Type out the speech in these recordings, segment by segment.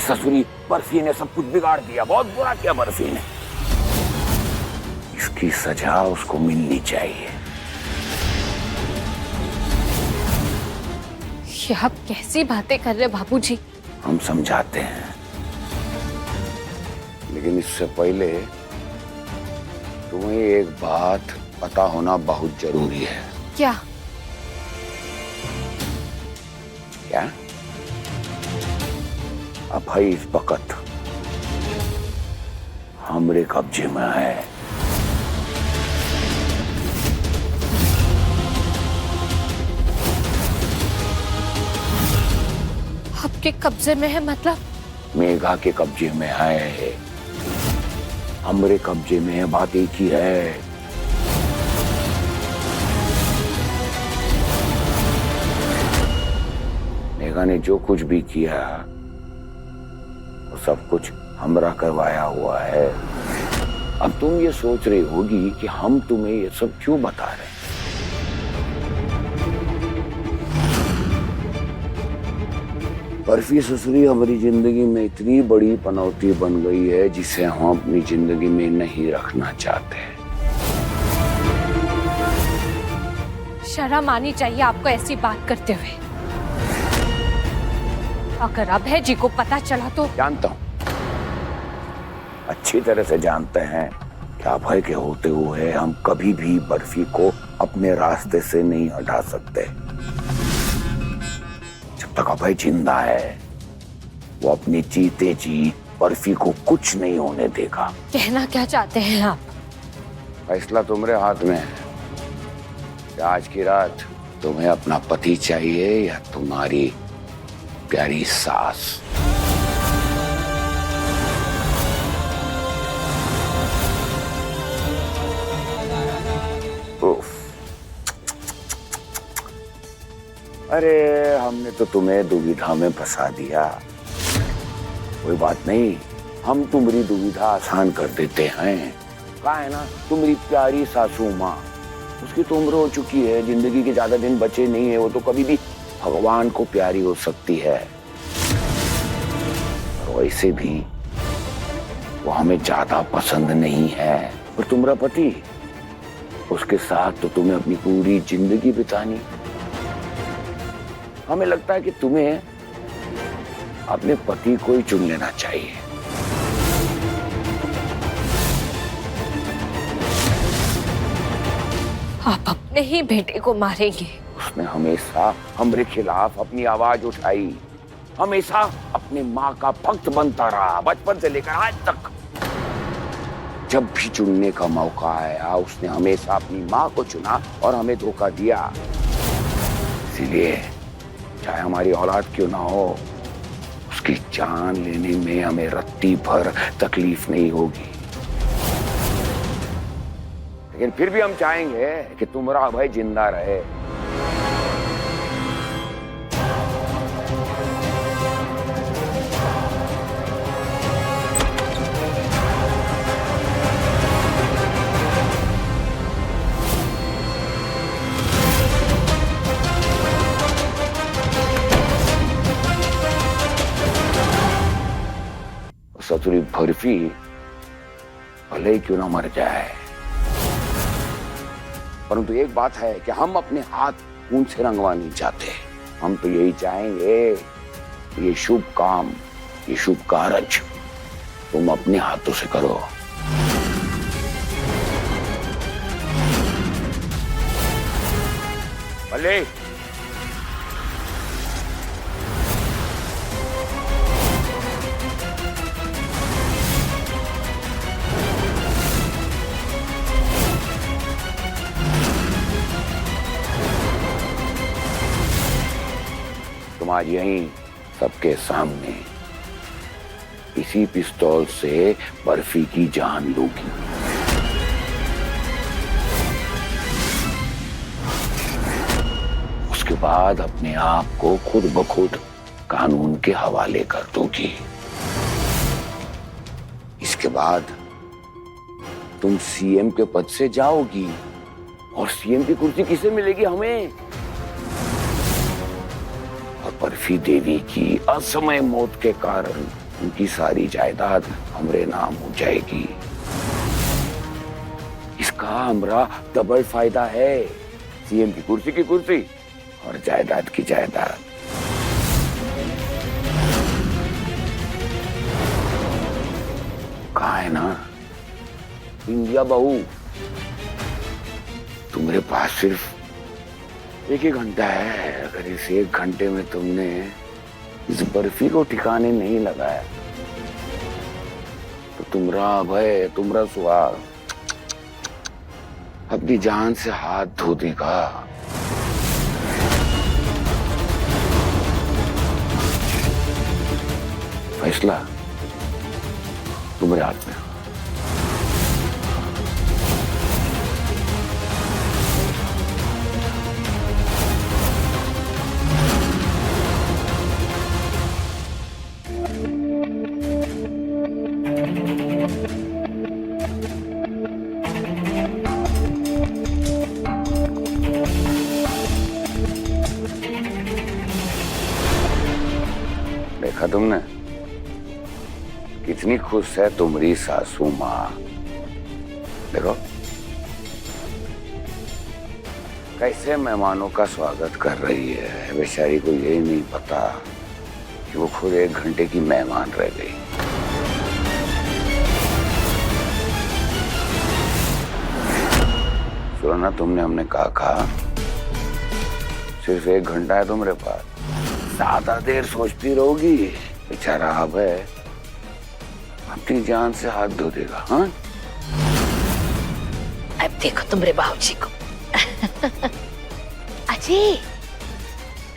ससुरी बर्फी ने सब कुछ बिगाड़ दिया, बहुत बुरा किया बर्फी ने। इसकी सजा उसको मिलनी चाहिए। ये आप कैसी बातें कर रहे बाबूजी? हम समझाते हैं, लेकिन इससे पहले तुम्हें एक बात पता होना बहुत जरूरी है। क्या? क्या? अभय इस वक्त हमरे कब्जे में है। आपके कब्जे में है मतलब? मेघा के कब्जे में है, हमरे कब्जे में है, बात एक ही है। मेघा ने जो कुछ भी किया वो सब कुछ हमरा करवाया हुआ है। अब तुम ये सोच रही होगी कि हम तुम्हें ये सब क्यों बता रहे हैं। बर्फी ससुरी हमारी जिंदगी में इतनी बड़ी पनौती बन गई है जिसे हम अपनी जिंदगी में नहीं रखना चाहते। शर्म आनी चाहिए आपको ऐसी बात करते हुए। अगर अभय जी को पता चला तो? जानता हूं, अच्छी तरह से जानते हैं कि अभय के होते हुए हम कभी भी बर्फी को अपने रास्ते से नहीं हटा सकते। जब तक अभय जिंदा है वो अपनी जीते जी बर्फी को कुछ नहीं होने देगा। कहना क्या चाहते हैं आप? फैसला तुम्हारे हाथ में है कि आज की रात तुम्हें अपना पति चाहिए या तुम्हारी प्यारी सास। उफ। अरे हमने तो तुम्हें दुविधा में फंसा दिया। कोई बात नहीं, हम तुम्हारी दुविधा आसान कर देते हैं। कहा है ना, तुम्हारी प्यारी सासू माँ, उसकी तो उम्र हो चुकी है, जिंदगी के ज्यादा दिन बचे नहीं है, वो तो कभी भी भगवान को प्यारी हो सकती है। और वैसे भी वो हमें ज्यादा पसंद नहीं है। और तुम्हारा पति, उसके साथ तो तुम्हें अपनी पूरी जिंदगी बितानी। हमें लगता है कि तुम्हें अपने पति को ही चुन लेना चाहिए। आप अपने ही बेटे को मारेंगे? उसने हमेशा हमरे खिलाफ अपनी आवाज उठाई, हमेशा अपनी माँ का भक्त बनता रहा, बचपन से लेकर आज तक। जब भी चुनने का मौका आया उसने हमेशा अपनी माँ को चुना और हमें धोखा दिया। इसीलिए चाहे हमारी औलाद क्यों ना हो, उसकी जान लेने में हमें रत्ती भर तकलीफ नहीं होगी। लेकिन फिर भी हम चाहेंगे कि तुम्हारा अभय जिंदा रहे। ससुरी बर्फी भले ही क्यों ना मर जाए, परंतु एक बात है कि हम अपने हाथ खून से रंगवा नहीं चाहते। हम तो यही चाहेंगे, ये शुभ काम, ये शुभ कार्य तुम अपने हाथों से करो। भले तुम आज यहीं सबके सामने इसी पिस्तौल से बर्फी की जान लोगी। उसके बाद अपने आप को खुद ब खुद कानून के हवाले कर दोगी। इसके बाद तुम सीएम के पद से जाओगी और सीएम की कुर्सी किसे मिलेगी? हमें। और बर्फी देवी की असमय मौत के कारण उनकी सारी जायदाद हमरे नाम हो जाएगी। इसका हमरा डबल फायदा है, सीएम की कुर्सी और जायदाद की जायदाद। कहा है ना इंडिया बहू, तुम्हारे पास सिर्फ एक ही घंटा है। अगर इस एक घंटे में तुमने इस बर्फी को ठिकाने नहीं लगाया तो तुम्हारा अभय, तुम्हारा सुहाग अपनी जान से हाथ धो देगा। फैसला तुम्हारे हाथ में। देखा तुमने कितनी खुश है तुम्हारी सासू माँ। देखो कैसे मेहमानों का स्वागत कर रही है। बेचारी को यही नहीं पता कि वो खुद एक घंटे की मेहमान रह गई। सुनो ना, तुमने हमने कहा सिर्फ एक घंटा है तुम्हारे पास, ज्यादा देर सोचती रहोगी बेचारा अब है अपनी जान से हाथ धो देगा। हाँ अब देखो तुम्हारे बाबूजी को। अजय,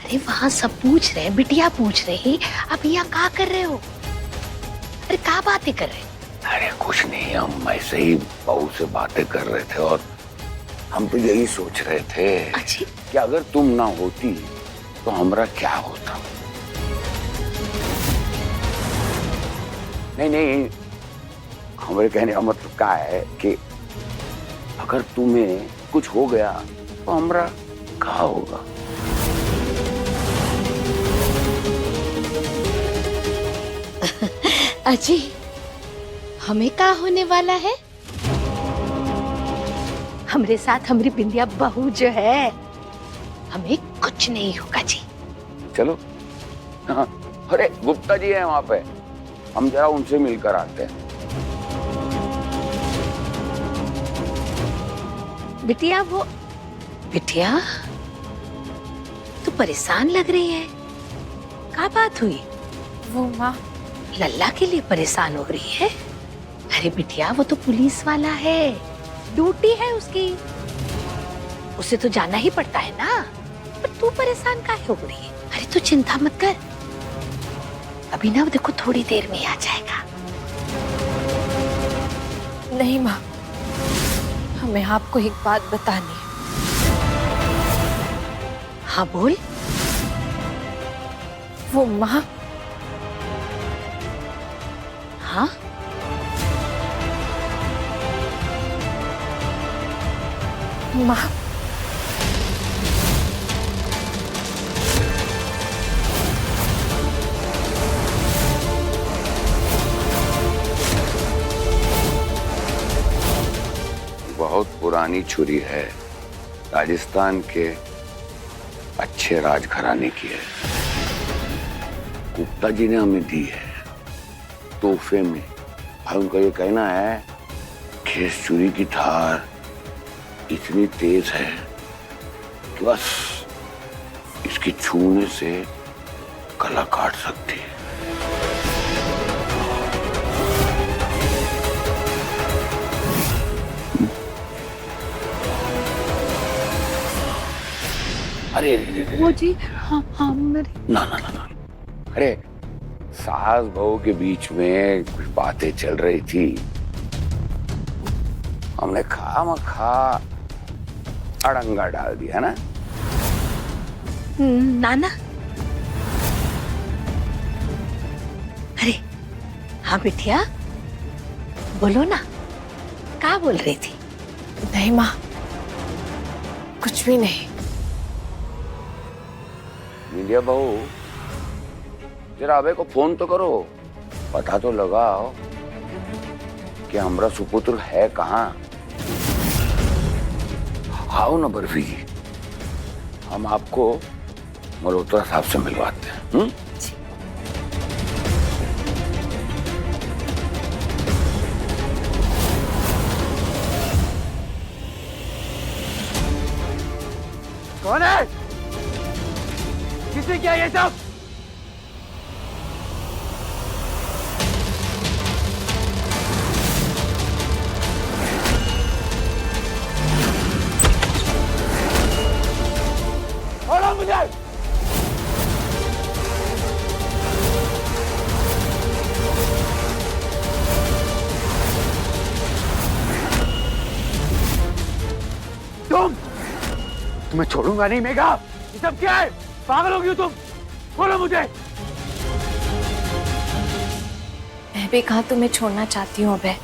अरे वहां सब पूछ रहे, बिटिया पूछ रही, अब यहाँ क्या कर रहे हो? अरे क्या बातें कर रहे? अरे कुछ नहीं, हम ऐसे ही बहू से बातें कर रहे थे और हम तो यही सोच रहे थे कि अगर तुम ना होती तो हमारा क्या होता। नहीं, हमारे कहने का मतलब क्या है कि अगर तुम्हें कुछ हो गया तो हमारा क्या होगा। अजी, हमें क्या होने वाला है? हमरे साथ हमारी बिंदिया बहू जो है, हमें कुछ नहीं होगा जी। चलो। हाँ, अरे गुप्ता जी हैं वहां पे, हम जरा उनसे मिलकर आते हैं। बिटिया तू परेशान लग रही है, क्या बात हुई? वो माँ लल्ला के लिए परेशान हो रही है? अरे बिटिया, वो तो पुलिस वाला है, ड्यूटी है उसकी, उसे तो जाना ही पड़ता है ना। पर तू परेशान काहे हो रही है? अरे तू चिंता मत कर, अभी ना देखो थोड़ी देर में आ जाएगा। नहीं माँ, हमें आपको एक बात बतानी है। हाँ बोल। वो माँ। हाँ माँ, बहुत पुरानी छुरी है, राजस्थान के अच्छे राजघराने की है। गुप्ता जी ने हमें दी है तोहफे में। और उनका ये कहना है कि इस छुरी की धार इतनी तेज है कि बस इसकी छूने से गला काट सकती है। अरे वो जी, हाँ मेरे। ना। अरे सास बहू के बीच में कुछ बातें चल रही थी, हमने खामखा अड़ंगा डाल दिया ना। नाना, अरे हाँ बिटिया, बोलो ना, क्या बोल रही थी? नहीं माँ, कुछ भी नहीं। मीडिया बहू, जरा अबे को फोन तो करो, पता तो लगाओ कि हमारा सुपुत्र है कहाँ। आओ ना बर्फी जी, हम आपको मल्होत्रा साहब से मिलवाते हैं। कौन है? किसने किया ये सब? छोड़ो मुझे! तुम्हें छोड़ूंगा नहीं मेघा। ये सब क्या है? पागल हो गई हो तुम? बोलो मुझे। मैं भी कहाँ तुम्हें छोड़ना चाहती हूँ अभय।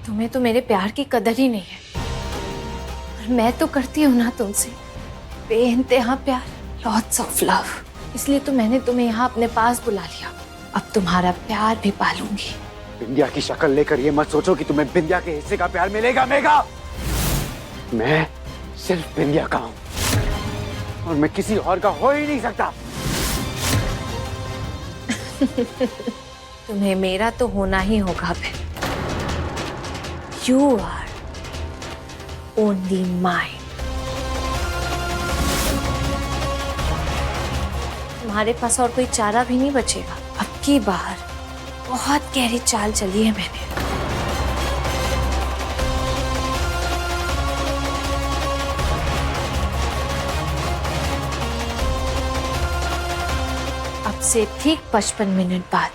तुम्हें तो मेरे प्यार की कदर ही नहीं है, और मैं तो करती हूँ ना तुमसे बेइंतहा प्यार, लॉट्स ऑफ लव। इसलिए तो मैंने तुम्हें यहाँ अपने पास बुला लिया। अब तुम्हारा प्यार भी पालूंगी। बिंदिया की शक्ल लेकर ये मत सोचो कि तुम्हें बिंदिया के हिस्से का प्यार मिलेगा मेघा। मैं सिर्फ बिंदिया का हूं और मैं किसी और का हो ही नहीं सकता। तुम्हें मेरा तो होना ही होगा बे। You are only mine। तुम्हारे पास और कोई चारा भी नहीं बचेगा। अब की बार बहुत गहरी चाल चली है मैंने। अब से ठीक 55 मिनट बाद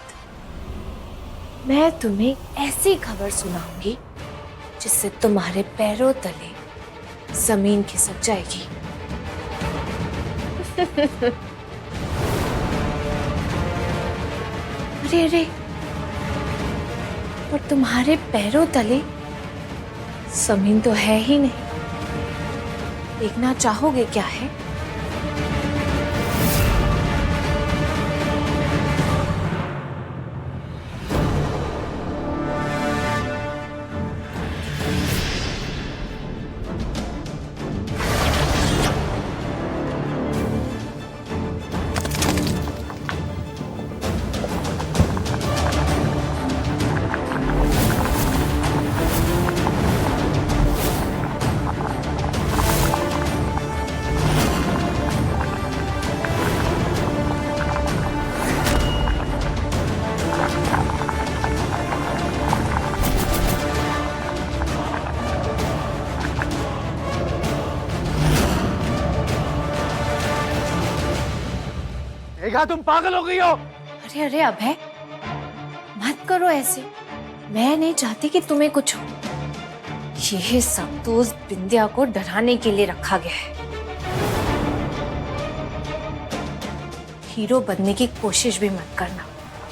मैं तुम्हें ऐसी खबर सुनाऊंगी जिससे तुम्हारे पैरों तले जमीन खिसक जाएगी। अरे अरे, और तुम्हारे पैरों तले जमीन तो है ही नहीं। देखना चाहोगे क्या है? मेघा तुम पागल हो गई हो। अरे अरे अभय, मत करो ऐसे। मैं नहीं चाहती कि तुम्हें कुछ हो। ये सब तो उस बिंदिया को डराने के लिए रखा गया है। हीरो बनने की कोशिश भी मत करना।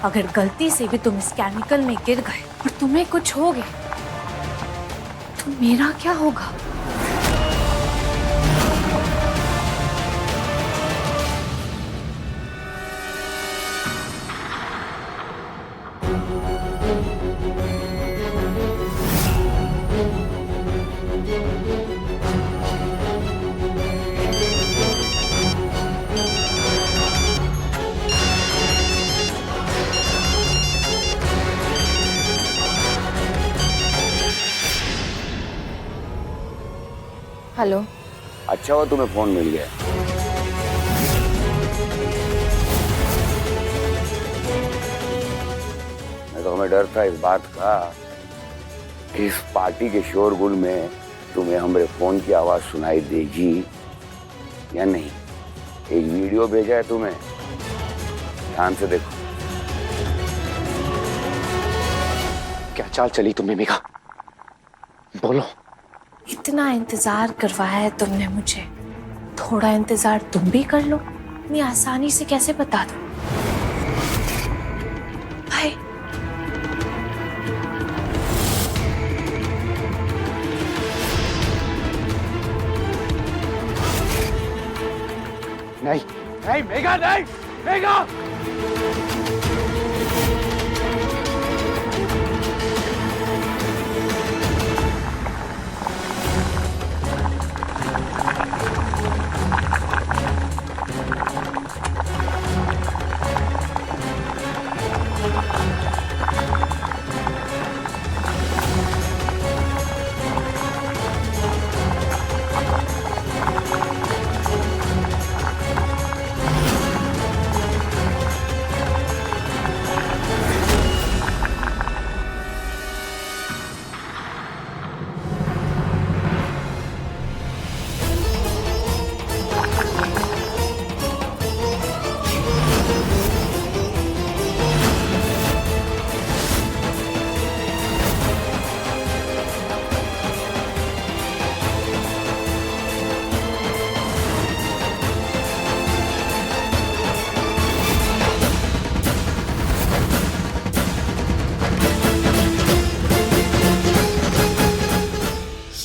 अगर गलती से भी तुम इस केमिकल में गिर गए और तुम्हें कुछ हो गया तो मेरा क्या होगा? हेलो। अच्छा हुआ तुम्हें फोन मिल गया। मैं तो हमें डर था इस बात का कि इस पार्टी के शोरगुल में तुम्हें हमारे फोन की आवाज सुनाई देगी या नहीं। एक वीडियो भेजा है तुम्हें, ध्यान से देखो। क्या चाल चली तुम्हें मेघा? बोलो। इतना इंतजार करवाया है तुमने मुझे, थोड़ा इंतजार तुम भी कर लो। इतनी आसानी से कैसे बता दो भाई? नहीं मेघा, नहीं मेघा।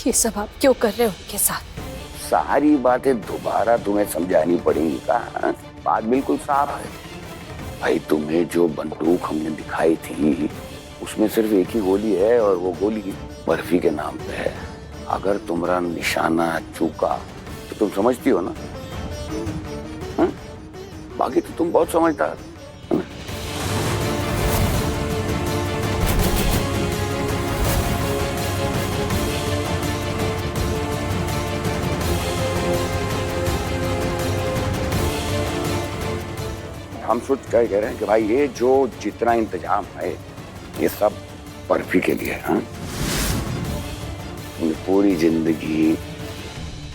ये सब आप क्यों कर रहे हो उनके साथ? सारी बातें दोबारा तुम्हें समझानी पड़ेगी का? बात बिल्कुल साफ है भाई। तुम्हें जो बंदूक हमने दिखाई थी उसमें सिर्फ एक ही गोली है और वो गोली बर्फी के नाम पे है। अगर तुम्हारा निशाना चूका तो तुम समझती हो ना? बाकी तो तुम बहुत समझदार है ना? हम सोच क्या कह रहे हैं कि भाई ये जो जितना इंतजाम है ये सब बर्फी के लिए है। पूरी जिंदगी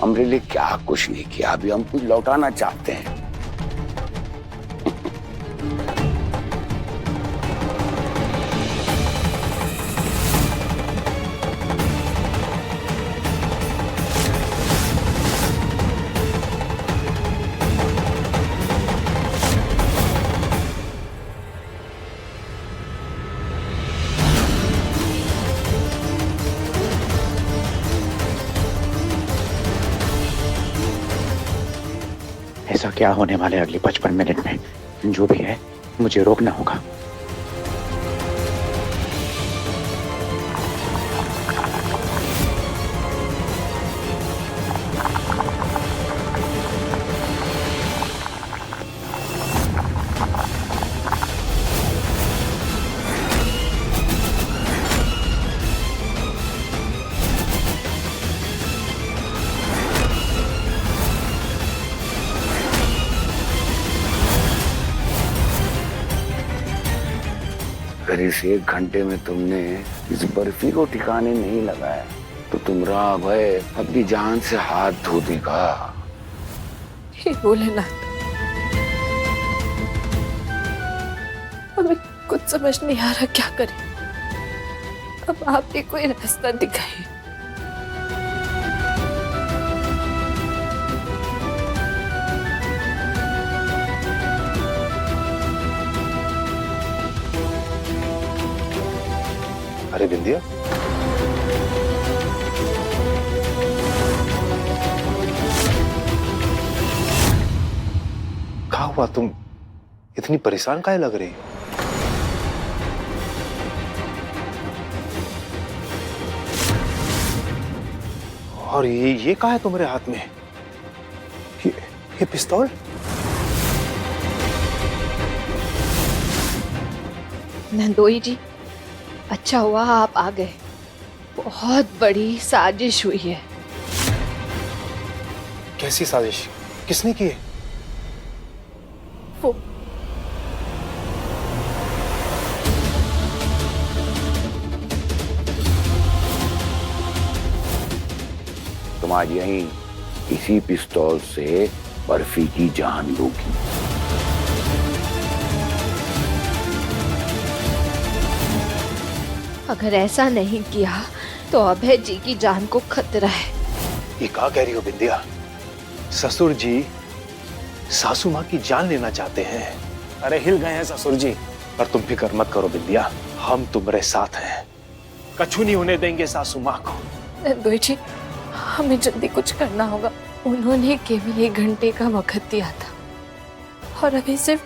हमरे लिए क्या कुछ नहीं किया, अभी हम कुछ लौटाना चाहते हैं। ऐसा क्या होने वाला है अगले 55 मिनट में? जो भी है मुझे रोकना होगा। अगर इस 1 घंटे में तुमने इस बर्फी को ठिकाने नहीं लगाया तो तुमरा अभय अपनी जान से हाथ धो देगा। हे भोलेनाथ, हमें कुछ समझ नहीं आ रहा क्या करें। अब आप ही कोई रास्ता दिखाइए। अरे बिंदिया, क्या हुआ? तुम इतनी परेशान काहे लग रही? और ये क्या है तुम्हारे हाथ में? ये पिस्तौल? नंदोई जी, अच्छा हुआ आप आ गए। बहुत बड़ी साजिश हुई है। कैसी साजिश? किसने की है? वो तुम आज यहीं इसी पिस्तौल से बर्फी की जान लोगी। अगर ऐसा नहीं किया तो अभय जी की जान को खतरा है। ये क्या कह रही हो बिंदिया? ससुर जी सासू माँ की जान लेना चाहते हैं। अरे हिल गए हैं ससुर जी। पर तुम फिक्र मत करो बिंदिया, हम तुम्हारे साथ हैं। कछु नहीं होने देंगे सासू माँ को। नंदोई जी, हमें जल्दी कुछ करना होगा। उन्होंने केवल 1 घंटे का वक्त दिया था। और अभी सिर्फ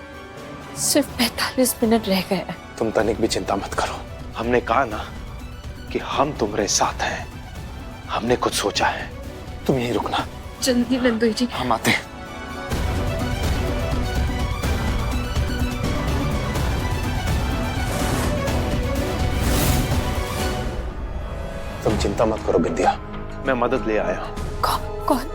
45 मिनट रह गए हैं। तुम तनिक भी चिंता मत करो। हमने कहा ना कि हम तुम्हारे साथ हैं। हमने कुछ सोचा है। तुम यहीं रुकना। जल्दी नंदू जी। हम आते हैं। तुम चिंता मत करो बिंदिया, मैं मदद ले आया हूं। कौन?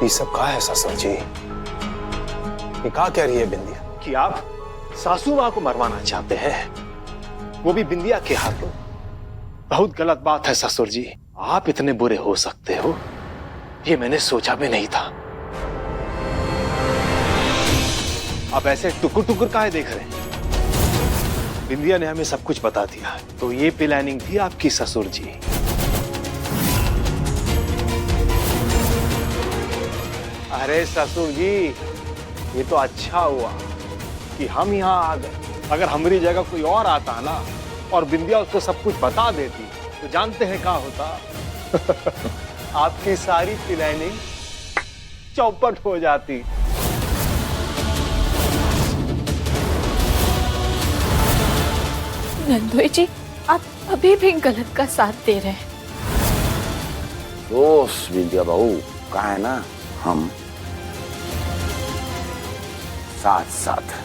ये सब कहा है ससुर जी? ये कहा कह रही है बिंदिया कि आप सासू मां को मरवाना चाहते हैं, वो भी बिंदिया के हाथों? बहुत गलत बात है ससुर जी। आप इतने बुरे हो सकते हो ये मैंने सोचा भी नहीं था। आप ऐसे टुकुर टुकुर काहे देख रहे हैं? बिंदिया ने हमें सब कुछ बता दिया, तो ये प्लानिंग थी आपकी ससुर जी। अरे ससुर जी, ये तो अच्छा हुआ कि हम यहाँ आ गए। अगर हमारी जगह कोई और आता ना और बिंदिया उसको सब कुछ बता देती तो जानते हैं क्या होता? आपकी सारी प्लानिंग चौपट हो जाती। नंदू जी, आप अभी भी गलत का साथ दे रहे हैं। दोस्त विद्या बहू, कहा है ना, हम साथ साथ हैं।